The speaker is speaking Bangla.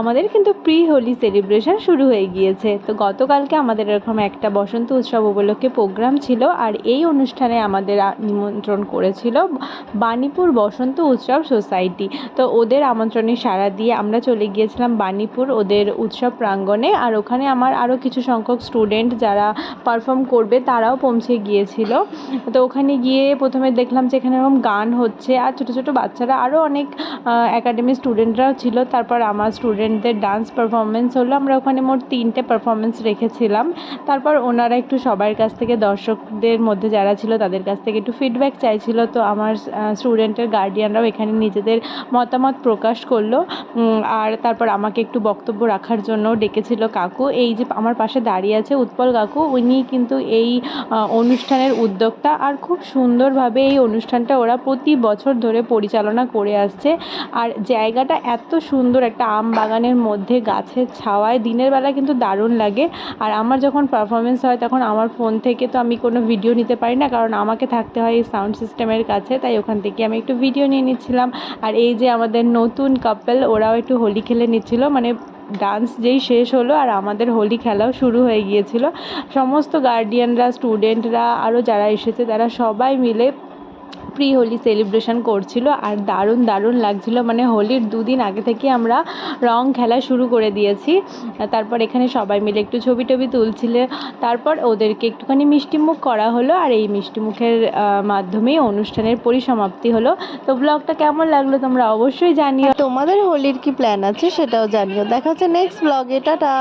আমাদের কিন্তু প্রি হোলি সেলিব্রেশন শুরু হয়ে গিয়েছে। তো গতকালকে আমাদের এরকম একটা বসন্ত উৎসব উপলক্ষে প্রোগ্রাম ছিল, আর এই অনুষ্ঠানে আমাদের নিমন্ত্রণ করেছিল বাণীপুর বসন্ত উৎসব সোসাইটি। তো ওদের আমন্ত্রণে সাড়া দিয়ে আমরা চলে গিয়েছিলাম বাণীপুর ওদের উৎসব প্রাঙ্গণে। আর ওখানে আমার আরও কিছু সংখ্যক স্টুডেন্ট যারা পারফর্ম করবে তারাও পৌঁছে গিয়েছিল। তো ওখানে গিয়ে প্রথমে দেখলাম যে এখানে এরকম গান হচ্ছে, আর ছোটো ছোটো বাচ্চারা আরও অনেক একাডেমি স্টুডেন্টরাও ছিল। তারপর আমার স্টুডেন্টদের ডান্স পারফরমেন্স হলো। আমরা ওখানে মোট 3টে পারফরমেন্স রেখেছিলাম। তারপর ওনারা একটু সবার কাছ থেকে, দর্শকদের মধ্যে যারা ছিল তাদের কাছ থেকে একটু ফিডব্যাক চাইছিল। তো আমার স্টুডেন্টের গার্ডিয়ানরাও এখানে নিজেদের মতামত প্রকাশ করলো। আর তারপর আমাকে একটু বক্তব্য রাখার জন্য ডেকেছিল কাকু। এই যে আমার পাশে দাঁড়িয়ে আছে উৎপল কাকু, উনি কিন্তু এই অনুষ্ঠানের উদ্যোক্তা। আর খুব সুন্দরভাবে এই অনুষ্ঠানটা ওরা প্রতি বছর ধরে পরিচালনা করে আসছে। আর জায়গাটা এত সুন্দর, একটা আম বাগানের মধ্যে গাছের ছাওয়ায়, দিনের বেলা কিন্তু দারুণ লাগে। আর আমার যখন পারফরমেন্স হয় তখন আমার ফোন থেকে তো আমি কোনো ভিডিও নিতে পারি না, কারণ আমাকে থাকতে হয় এই সাউন্ড সিস্টেমের কাছে। তাই ওখান থেকে আমি একটু ভিডিও নিয়ে নিচ্ছিলাম। আর এই যে আমাদের নতুন কাপল, ওরাও একটু হোলি খেলে নিচ্ছিল। মানে ডান্স যেই শেষ হলো আর আমাদের হোলি খেলাও শুরু হয়ে গিয়েছিল। সমস্ত গার্ডিয়ানরা, স্টুডেন্টরা, আরও যারা এসেছে তারা সবাই মিলে প্রি হোলি সেলিব্রেশন করছিল। আর দারুণ দারুণ লাগছিল। মানে হোলির 2 দিন আগে থেকে আমরা রং খেলা শুরু করে দিয়েছি। তারপর এখানে সবাই মিলে একটু ছবি টবি তুলছিল। তারপর ওদেরকে একটুখানি মিষ্টিমুখ করা হলো, আর এই মিষ্টিমুখের মাধ্যমেই অনুষ্ঠানের পরিসমাপ্তি হলো। তো ব্লগটা কেমন লাগলো তোমরা অবশ্যই জানিও। তোমাদের হোলির কি প্ল্যান আছে সেটাও জানিও। দেখা হচ্ছে নেক্সট ব্লগে। টাটা।